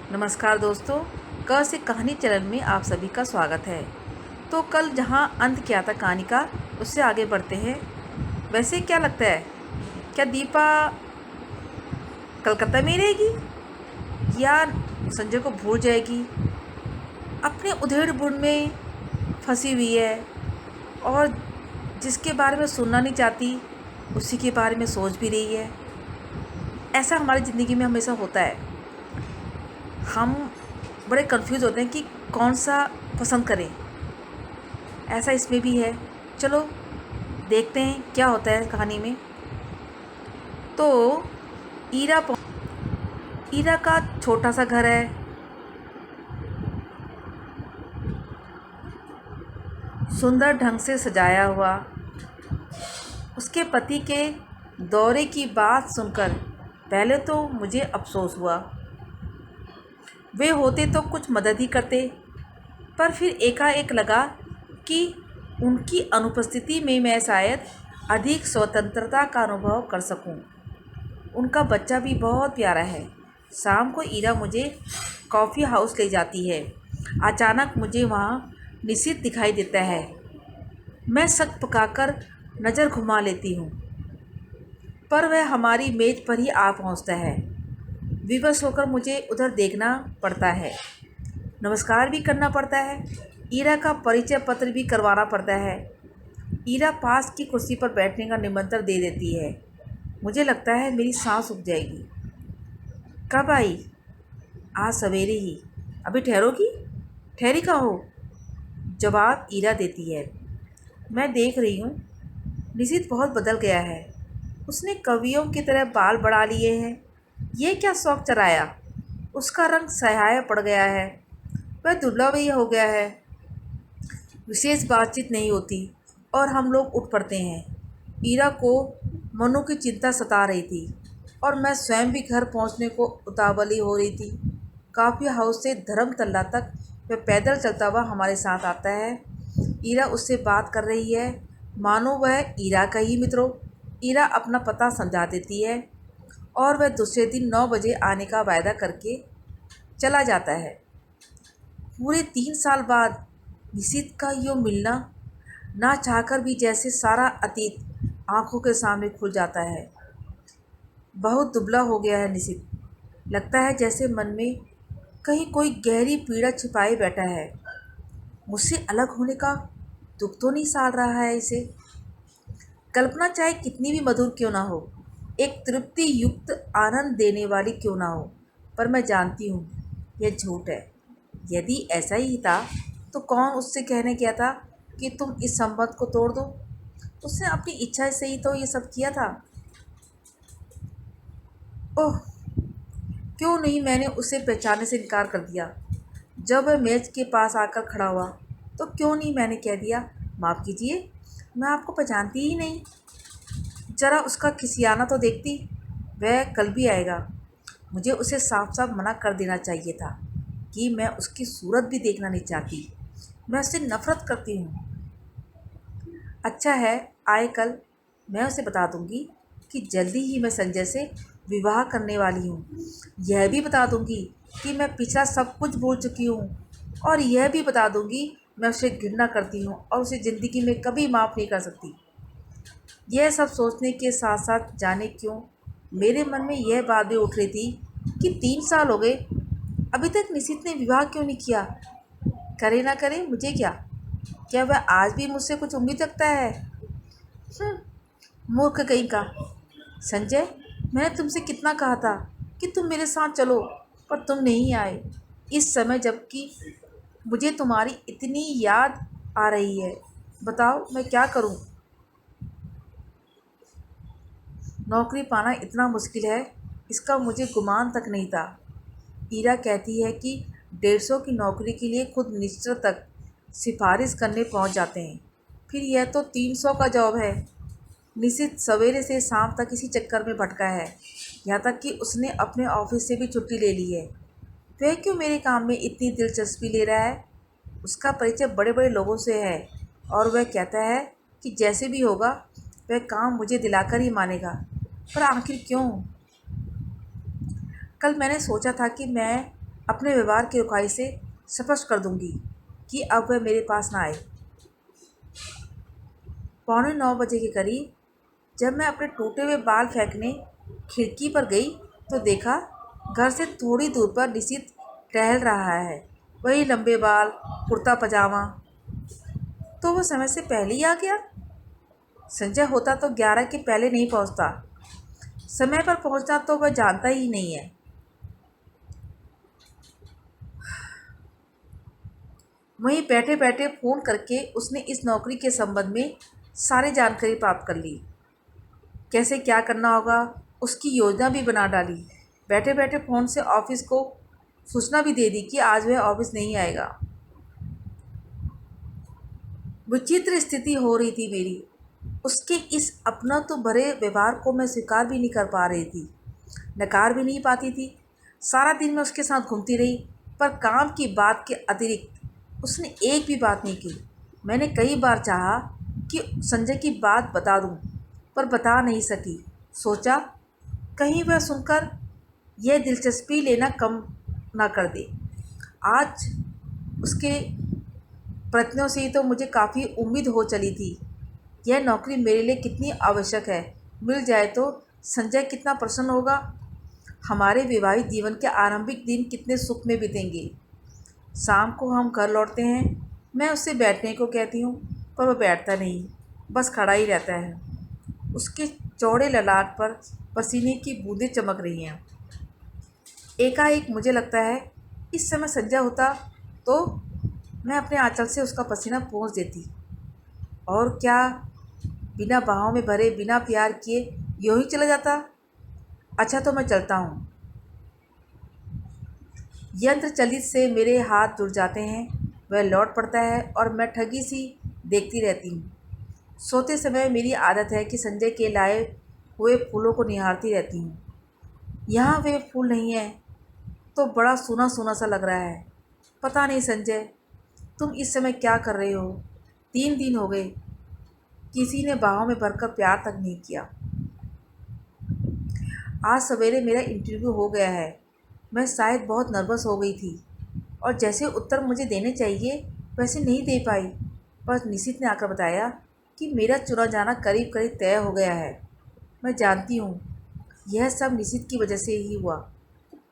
नमस्कार दोस्तों। क से कहानी चैनल में आप सभी का स्वागत है। तो कल जहां अंत किया था कहानी का, उससे आगे बढ़ते हैं। वैसे क्या लगता है, क्या दीपा कलकत्ता में ही रहेगी या संजय को भूल जाएगी? अपने उधेड़-बुन में फंसी हुई है और जिसके बारे में सुनना नहीं चाहती उसी के बारे में सोच भी रही है। ऐसा हमारी ज़िंदगी में हमेशा होता है। हम बड़े कंफ्यूज होते हैं कि कौन सा पसंद करें। ऐसा इसमें भी है। चलो देखते हैं क्या होता है कहानी में। तो ईरा का छोटा सा घर है, सुंदर ढंग से सजाया हुआ। उसके पति के दौरे की बात सुनकर पहले तो मुझे अफसोस हुआ। वे होते तो कुछ मदद ही करते, पर फिर एकाएक लगा कि उनकी अनुपस्थिति में मैं शायद अधिक स्वतंत्रता का अनुभव कर सकूं। उनका बच्चा भी बहुत प्यारा है। शाम को ईरा मुझे कॉफ़ी हाउस ले जाती है। अचानक मुझे वहाँ निशित दिखाई देता है। मैं शक पकाकर नज़र घुमा लेती हूँ, पर वह हमारी मेज़ पर ही आ पहुँचता है। विवश होकर मुझे उधर देखना पड़ता है, नमस्कार भी करना पड़ता है, ईरा का परिचय पत्र भी करवाना पड़ता है। ईरा पास की कुर्सी पर बैठने का निमंत्रण दे देती है। मुझे लगता है मेरी सांस रुक जाएगी। कब आई? आज सवेरे ही। अभी ठहरोगी? ठहरी कहाँ हो? जवाब ईरा देती है। मैं देख रही हूँ, निशित बहुत बदल गया है। उसने कवियों की तरह बाल बढ़ा लिए हैं। ये क्या शौक चढ़ाया? उसका रंग सहाया पड़ गया है। वह दुबला भी हो गया है। विशेष बातचीत नहीं होती और हम लोग उठ पड़ते हैं। ईरा को मनु की चिंता सता रही थी और मैं स्वयं भी घर पहुंचने को उतावली हो रही थी। कॉफ़ी हाउस से धर्मतल्ला तक वह पैदल चलता हुआ हमारे साथ आता है। ईरा उससे बात कर रही है मानो वह ईरा का ही मित्र हो। ईरा अपना पता समझा देती है और वह दूसरे दिन 9 बजे आने का वायदा करके चला जाता है। पूरे 3 साल बाद निशित का यूँ मिलना, ना चाहकर भी जैसे सारा अतीत आंखों के सामने खुल जाता है। बहुत दुबला हो गया है निशित। लगता है जैसे मन में कहीं कोई गहरी पीड़ा छिपाए बैठा है। मुझसे अलग होने का दुख तो नहीं साल रहा है इसे। कल्पना चाहे कितनी भी मधुर क्यों ना हो, एक तृप्ति युक्त आनंद देने वाली क्यों ना हो, पर मैं जानती हूँ यह झूठ है। यदि ऐसा ही था तो कौन उससे कहने गया था कि तुम इस संबंध को तोड़ दो? उसने अपनी इच्छा से ही तो ये सब किया था। ओह, क्यों नहीं मैंने उसे पहचानने से इनकार कर दिया। जब वह मेज के पास आकर खड़ा हुआ तो क्यों नहीं मैंने कह दिया, माफ़ कीजिए, मैं आपको पहचानती ही नहीं। ज़रा उसका खिसियाना तो देखती। वह कल भी आएगा। मुझे उसे साफ साफ मना कर देना चाहिए था कि मैं उसकी सूरत भी देखना नहीं चाहती। मैं उससे नफ़रत करती हूँ। अच्छा है, आए कल। मैं उसे बता दूँगी कि जल्दी ही मैं संजय से विवाह करने वाली हूँ। यह भी बता दूँगी कि मैं पिछला सब कुछ भूल चुकी हूँ और यह भी बता दूँगी मैं उसे घृणा करती हूँ और उसे ज़िंदगी में कभी माफ़ नहीं कर सकती। यह सब सोचने के साथ साथ जाने क्यों मेरे मन में यह बात भी उठ रही थी कि 3 साल हो गए, अभी तक निशित ने विवाह क्यों नहीं किया? करे ना करे मुझे क्या? क्या वह आज भी मुझसे कुछ उम्मीद रखता है? हम्म, मूर्ख कहीं का। संजय, मैंने तुमसे कितना कहा था कि तुम मेरे साथ चलो, पर तुम नहीं आए। इस समय जबकि मुझे तुम्हारी इतनी याद आ रही है। बताओ मैं क्या करूं? नौकरी पाना इतना मुश्किल है, इसका मुझे गुमान तक नहीं था। ईरा कहती है कि 150 की नौकरी के लिए खुद मिनिस्टर तक सिफारिश करने पहुंच जाते हैं, फिर यह तो 300 का जॉब है। निशित सवेरे से शाम तक इसी चक्कर में भटका है, यहाँ तक कि उसने अपने ऑफिस से भी छुट्टी ले ली है। वह क्यों मेरे काम में इतनी दिलचस्पी ले रहा है? उसका परिचय बड़े बड़े लोगों से है और वह कहता है कि जैसे भी होगा वह काम मुझे दिलाकर ही मानेगा, पर आखिर क्यों? कल मैंने सोचा था कि मैं अपने व्यवहार की रुखाई से स्पष्ट कर दूंगी कि अब वह मेरे पास ना आए। 8:45 के करीब जब मैं अपने टूटे हुए बाल फेंकने खिड़की पर गई तो देखा घर से थोड़ी दूर पर निशित टहल रहा है। वही लंबे बाल, कुर्ता पजामा। तो वो समय से पहले ही आ गया। संजय होता तो 11 के पहले नहीं पहुंचता। समय पर पहुंचना तो वह जानता ही नहीं है। वहीं बैठे बैठे फ़ोन करके उसने इस नौकरी के संबंध में सारी जानकारी प्राप्त कर ली। कैसे क्या करना होगा उसकी योजना भी बना डाली। बैठे बैठे फ़ोन से ऑफिस को सूचना भी दे दी कि आज वह ऑफिस नहीं आएगा। विचित्र स्थिति हो रही थी मेरी। उसके इस अपना तो भरे व्यवहार को मैं स्वीकार भी नहीं कर पा रही थी, नकार भी नहीं पाती थी। सारा दिन मैं उसके साथ घूमती रही, पर काम की बात के अतिरिक्त उसने एक भी बात नहीं की। मैंने कई बार चाहा कि संजय की बात बता दूं, पर बता नहीं सकी। सोचा कहीं वह सुनकर यह दिलचस्पी लेना कम ना कर दे। आज उसके प्रयत्नों से ही तो मुझे काफ़ी उम्मीद हो चली थी। यह नौकरी मेरे लिए कितनी आवश्यक है। मिल जाए तो संजय कितना प्रसन्न होगा। हमारे विवाहित जीवन के आरंभिक दिन कितने सुख में बीतेंगे। शाम को हम घर लौटते हैं। मैं उससे बैठने को कहती हूँ, पर वह बैठता नहीं, बस खड़ा ही रहता है। उसके चौड़े ललाट पर पसीने की बूंदें चमक रही हैं। एकाएक मुझे लगता है इस समय संजय होता तो मैं अपने आंचल से उसका पसीना पोंछ देती। और क्या बिना बाहों में भरे, बिना प्यार किए यूं ही चला जाता। अच्छा तो मैं चलता हूँ। यंत्र चलित से मेरे हाथ जुड़ जाते हैं। वह लौट पड़ता है और मैं ठगी सी देखती रहती हूँ। सोते समय मेरी आदत है कि संजय के लाए हुए फूलों को निहारती रहती हूँ। यहाँ वे फूल नहीं है तो बड़ा सूना सूना सा लग रहा है। पता नहीं संजय, तुम इस समय क्या कर रहे हो। 3 दिन हो गए, किसी ने बाहों में भरकर प्यार तक नहीं किया। आज सवेरे मेरा इंटरव्यू हो गया है। मैं शायद बहुत नर्वस हो गई थी और जैसे उत्तर मुझे देने चाहिए वैसे नहीं दे पाई। पर निशित ने आकर बताया कि मेरा चुना जाना करीब करीब तय हो गया है। मैं जानती हूँ यह सब निशित की वजह से ही हुआ।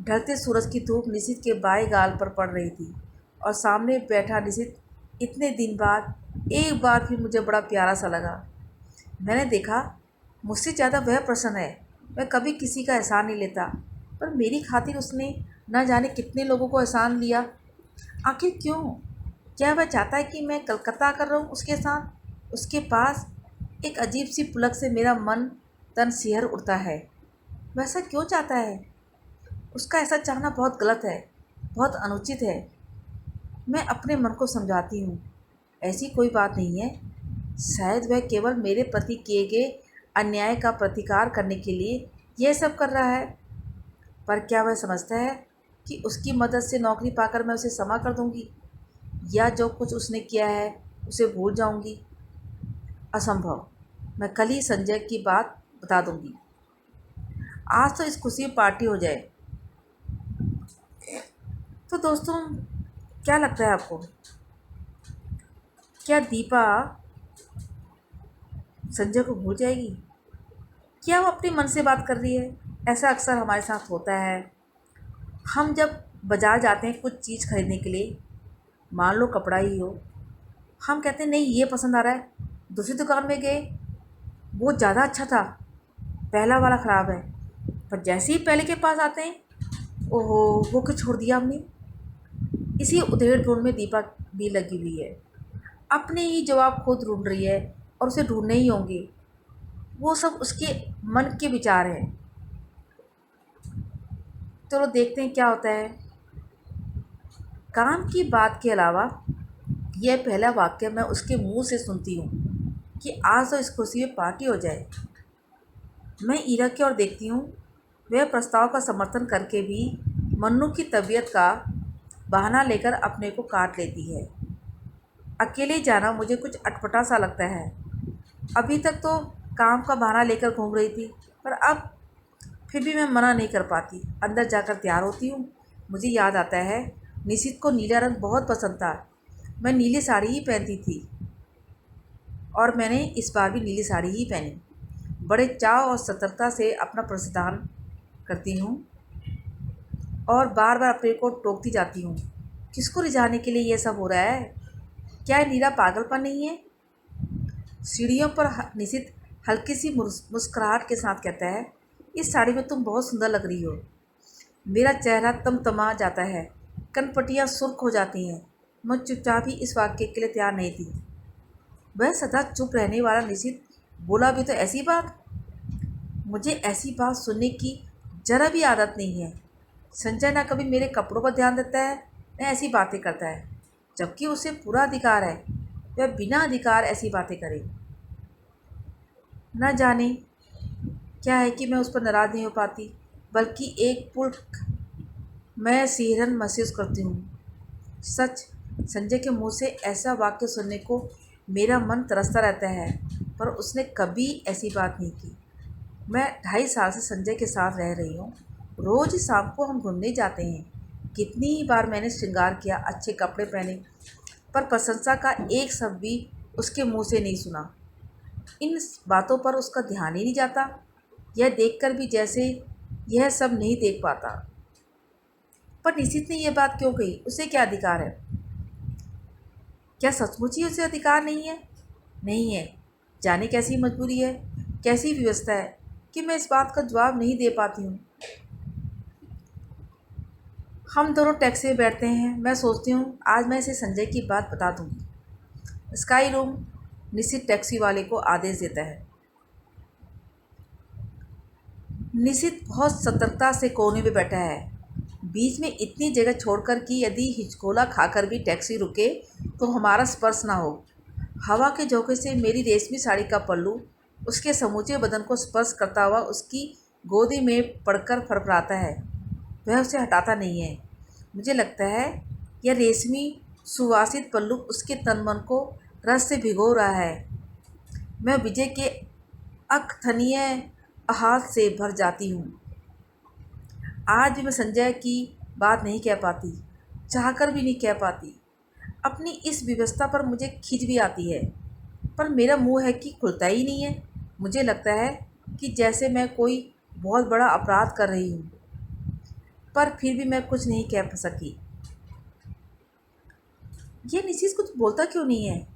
ढलते सूरज की धूप निशित के बाएं गाल पर पड़ रही थी और सामने बैठा निशित इतने दिन बाद एक बार फिर मुझे बड़ा प्यारा सा लगा। मैंने देखा मुझसे ज़्यादा वह प्रसन्न है। वह कभी किसी का एहसान नहीं लेता, पर मेरी खातिर उसने न जाने कितने लोगों को एहसान लिया। आखिर क्यों? क्या वह चाहता है कि मैं कलकत्ता आकर रहूं उसके साथ, उसके पास? एक अजीब सी पुलक से मेरा मन तन सिहर उठता है। वैसा क्यों चाहता है? उसका ऐसा चाहना बहुत गलत है, बहुत अनुचित है। मैं अपने मन को समझाती हूँ ऐसी कोई बात नहीं है। शायद वह केवल मेरे प्रति किए गए अन्याय का प्रतिकार करने के लिए यह सब कर रहा है। पर क्या वह समझता है कि उसकी मदद से नौकरी पाकर मैं उसे क्षमा कर दूंगी या जो कुछ उसने किया है उसे भूल जाऊंगी? असंभव। मैं कल ही संजय की बात बता दूंगी। आज तो इस खुशी में पार्टी हो जाए। तो दोस्तों, क्या लगता है आपको? क्या दीपा संजय को भूल जाएगी? क्या वो अपने मन से बात कर रही है? ऐसा अक्सर हमारे साथ होता है। हम जब बाज़ार जाते हैं कुछ चीज़ खरीदने के लिए, मान लो कपड़ा ही हो, हम कहते हैं नहीं ये पसंद आ रहा है। दूसरी दुकान में गए, वो ज़्यादा अच्छा था, पहला वाला ख़राब है। पर जैसे ही पहले के पास आते हैं, ओहो वो क्यों छोड़ दिया हमने। इसी उधेड़ बुन में दीपा भी लगी हुई है। अपने ही जवाब खुद ढूंढ रही है और उसे ढूंढने ही होंगे। वो सब उसके मन के विचार हैं। चलो देखते हैं क्या होता है। काम की बात के अलावा यह पहला वाक्य मैं उसके मुंह से सुनती हूँ कि आज तो इस खुशी में पार्टी हो जाए। मैं ईरा की ओर देखती हूँ। वह प्रस्ताव का समर्थन करके भी मन्नू की तबीयत का बहाना लेकर अपने को काट लेती है। अकेले जाना मुझे कुछ अटपटा सा लगता है। अभी तक तो काम का बहाना लेकर घूम रही थी, पर अब फिर भी मैं मना नहीं कर पाती। अंदर जाकर तैयार होती हूँ। मुझे याद आता है, निशित को नीला रंग बहुत पसंद था। मैं नीली साड़ी ही पहनती थी और मैंने इस बार भी नीली साड़ी ही पहनी। बड़े चाव और सतर्कता से अपना प्रस्थान करती हूँ और बार बार अपने को टोकती जाती हूँ, किसको रिझाने के लिए ये सब हो रहा है? क्या ये नीला पागलपन नहीं है? सीढ़ियों पर निशित हल्की सी मुस्कुराहट के साथ कहता है, इस साड़ी में तुम बहुत सुंदर लग रही हो। मेरा चेहरा तमतमा जाता है, कनपटियाँ सुर्ख हो जाती हैं। मैं चुपचाप ही इस वाक्य के लिए तैयार नहीं थी। वह सदा चुप रहने वाला निशित बोला भी तो ऐसी बात। मुझे ऐसी बात सुनने की जरा भी आदत नहीं है। संजय ना कभी मेरे कपड़ों पर ध्यान देता है, न ऐसी बातें करता है, जबकि उसे पूरा अधिकार है वह बिना अधिकार ऐसी बातें करे। न जाने क्या है कि मैं उस पर नाराज़ नहीं हो पाती, बल्कि एक पुल्क मैं सिहरन महसूस करती हूँ। सच, संजय के मुंह से ऐसा वाक्य सुनने को मेरा मन तरसता रहता है, पर उसने कभी ऐसी बात नहीं की। मैं 2.5 साल से संजय के साथ रह रही हूँ। रोज़ शाम को हम घूमने जाते हैं। कितनी ही बार मैंने श्रृंगार किया, अच्छे कपड़े पहने, पर प्रशंसा का एक शब्द भी उसके मुंह से नहीं सुना। इन बातों पर उसका ध्यान ही नहीं जाता। यह देखकर भी जैसे यह सब नहीं देख पाता। पर निशित ने यह बात क्यों कही? उसे क्या अधिकार है? क्या सचमुच ही उसे अधिकार नहीं है? नहीं है। जाने कैसी मजबूरी है, कैसी व्यवस्था है कि मैं इस बात का जवाब नहीं दे पाती हूँ। हम दोनों टैक्सी में बैठते हैं। मैं सोचती हूँ आज मैं इसे संजय की बात बता दूँगी। Sky room. निशित टैक्सी वाले को आदेश देता है। निशित बहुत सतर्कता से कोने में बैठा है, बीच में इतनी जगह छोड़कर कि यदि हिचकोला खाकर भी टैक्सी रुके तो हमारा स्पर्श ना हो। हवा के झोंके से मेरी रेशमी साड़ी का पल्लू उसके समूचे बदन को स्पर्श करता हुआ उसकी गोदी में पड़कर फड़फड़ाता है। वह उसे हटाता नहीं है। मुझे लगता है यह रेशमी सुवासित पल्लू उसके तन मन को रस से भिगो रहा है। मैं विजय के अकथनीय आहार से भर जाती हूँ। आज भी मैं संजय की बात नहीं कह पाती, चाहकर भी नहीं कह पाती। अपनी इस व्यवस्था पर मुझे खींच भी आती है, पर मेरा मुंह है कि खुलता ही नहीं है। मुझे लगता है कि जैसे मैं कोई बहुत बड़ा अपराध कर रही हूँ, पर फिर भी मैं कुछ नहीं कह सकी। ये निशित कुछ बोलता क्यों नहीं है?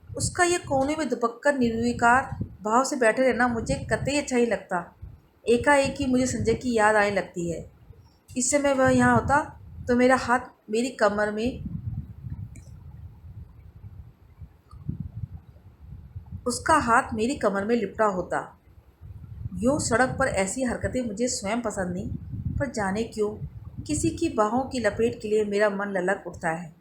उसका ये कोने में दुबक्कर निर्विकार भाव से बैठे रहना मुझे कतई अच्छा ही लगता। एकाएक ही मुझे संजय की याद आने लगती है। इस समय वह यहाँ होता तो मेरा हाथ मेरी कमर में, उसका हाथ मेरी कमर में लिपटा होता। यूँ सड़क पर ऐसी हरकतें मुझे स्वयं पसंद नहीं, पर जाने क्यों किसी की बाहों की लपेट के लिए मेरा मन ललक उठता है।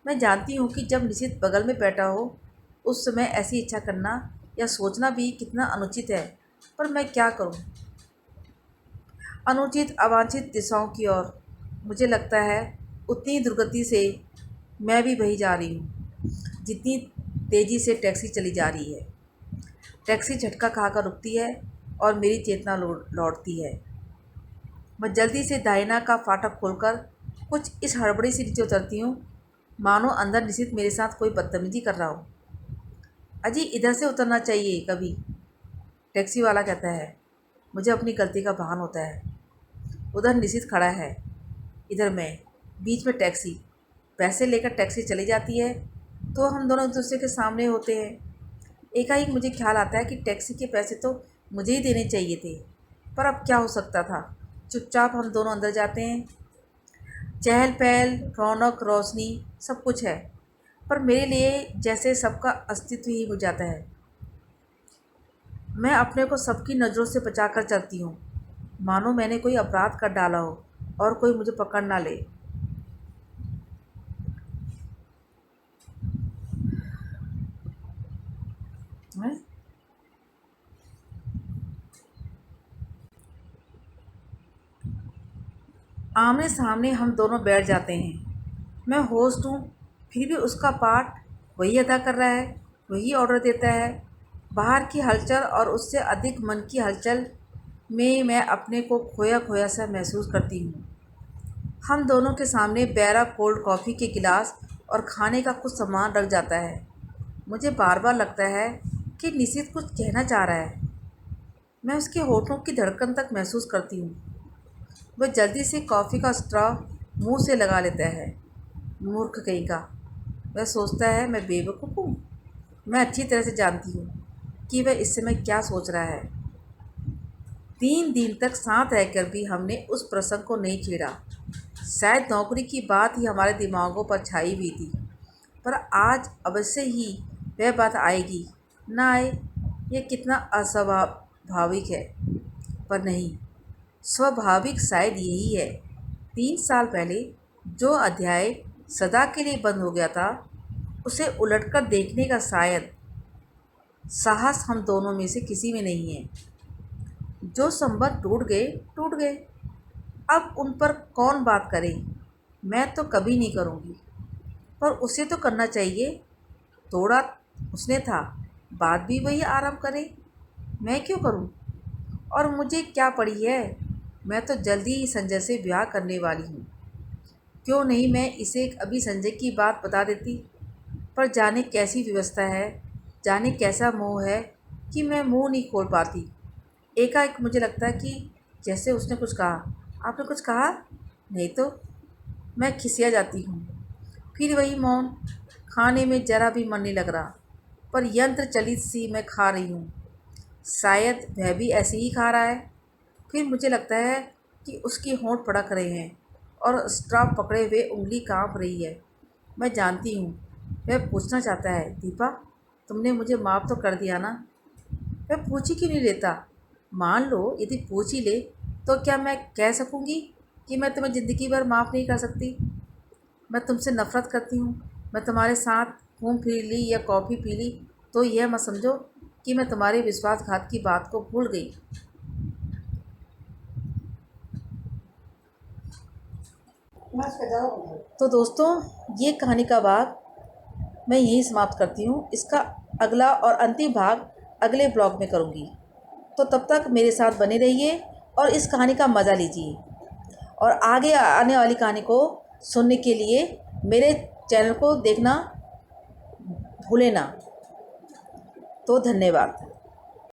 मैं जानती हूँ कि जब निशित बगल में बैठा हो उस समय ऐसी इच्छा करना या सोचना भी कितना अनुचित है, पर मैं क्या करूँ? अनुचित अवांछित दिशाओं की ओर मुझे लगता है उतनी दुर्गति से मैं भी बही जा रही हूँ जितनी तेज़ी से टैक्सी चली जा रही है। टैक्सी झटका खाकर रुकती है और मेरी चेतना लौटती है। मैं जल्दी से दाहिना का फाटक खोलकर कुछ इस हड़बड़ी से नीचे उतरती हूँ, मानो अंदर निशित मेरे साथ कोई बदतमीजी कर रहा हो। अजी, इधर से उतरना चाहिए कभी, टैक्सी वाला कहता है। मुझे अपनी गलती का भान होता है। उधर निशित खड़ा है, इधर मैं, बीच में टैक्सी। पैसे लेकर टैक्सी चली जाती है तो हम दोनों एक दूसरे के सामने होते हैं। एकाएक मुझे ख्याल आता है कि टैक्सी के पैसे तो मुझे ही देने चाहिए थे, पर अब क्या हो सकता था। चुपचाप हम दोनों अंदर जाते हैं। चहल पहल, रौनक, रोशनी सब कुछ है, पर मेरे लिए जैसे सबका अस्तित्व ही हो जाता है। मैं अपने को सबकी नज़रों से बचाकर चलती हूँ, मानो मैंने कोई अपराध कर डाला हो और कोई मुझे पकड़ ना ले। हैं? आमने सामने हम दोनों बैठ जाते हैं। मैं होस्ट हूँ, फिर भी उसका पार्ट वही अदा कर रहा है, वही ऑर्डर देता है। बाहर की हलचल और उससे अधिक मन की हलचल में मैं अपने को खोया खोया सा महसूस करती हूँ। हम दोनों के सामने बैरा कोल्ड कॉफ़ी के गिलास और खाने का कुछ सामान रख जाता है। मुझे बार बार लगता है कि निशित कुछ कहना चाह रहा है। मैं उसके होठों की धड़कन तक महसूस करती हूँ। वह जल्दी से कॉफ़ी का स्ट्रॉ मुंह से लगा लेता है। मूर्ख कहीं का। वह सोचता है मैं बेवकूफ़ हूँ। मैं अच्छी तरह से जानती हूँ कि वह इस समय क्या सोच रहा है। 3 दिन तक साथ रहकर भी हमने उस प्रसंग को नहीं छेड़ा। शायद नौकरी की बात ही हमारे दिमागों पर छाई हुई थी, पर आज अवश्य ही वह बात आएगी। ना आए, यह कितना अस्वाभाविक है। पर नहीं, स्वाभाविक शायद यही है। 3 साल पहले जो अध्याय सदा के लिए बंद हो गया था, उसे उलटकर देखने का शायद साहस हम दोनों में से किसी में नहीं है। जो संबंध टूट गए। अब उन पर कौन बात करे। मैं तो कभी नहीं करूँगी, पर उसे तो करना चाहिए। तोड़ा उसने था, बात भी वही आराम करे। मैं क्यों करूँ? और मुझे क्या पड़ी है। मैं तो जल्दी ही संजय से ब्याह करने वाली हूँ। क्यों नहीं मैं इसे अभी संजय की बात बता देती। पर जाने कैसी व्यवस्था है, जाने कैसा मोह है कि मैं मुंह नहीं खोल पाती। एकाएक मुझे लगता है कि जैसे उसने कुछ कहा। आपने कुछ कहा? नहीं तो। मैं खिसिया जाती हूँ। फिर वही मौन। खाने में ज़रा भी मन नहीं लग रहा, पर यंत्र चलित सी मैं खा रही हूँ। शायद वह भी ऐसे ही खा रहा है। फिर मुझे लगता है कि उसके होंठ फड़क रहे हैं और स्ट्रॉ पकड़े हुए उंगली कांप रही है। मैं जानती हूँ वह पूछना चाहता है, दीपा तुमने मुझे माफ़ तो कर दिया ना? वह पूछ ही क्यों नहीं लेता? मान लो यदि पूछ ही ले, तो क्या मैं कह सकूँगी कि मैं तुम्हें ज़िंदगी भर माफ़ नहीं कर सकती? मैं तुमसे नफ़रत करती हूँ। मैं तुम्हारे साथ घूम फिर ली या कॉफ़ी पी ली तो यह मत समझो कि मैं तुम्हारे विश्वासघात की बात को भूल गई। तो दोस्तों, ये कहानी का भाग मैं यहीं समाप्त करती हूँ। इसका अगला और अंतिम भाग अगले ब्लॉग में करूँगी। तो तब तक मेरे साथ बने रहिए और इस कहानी का मज़ा लीजिए। और आगे आने वाली कहानी को सुनने के लिए मेरे चैनल को देखना भूलें ना। तो धन्यवाद।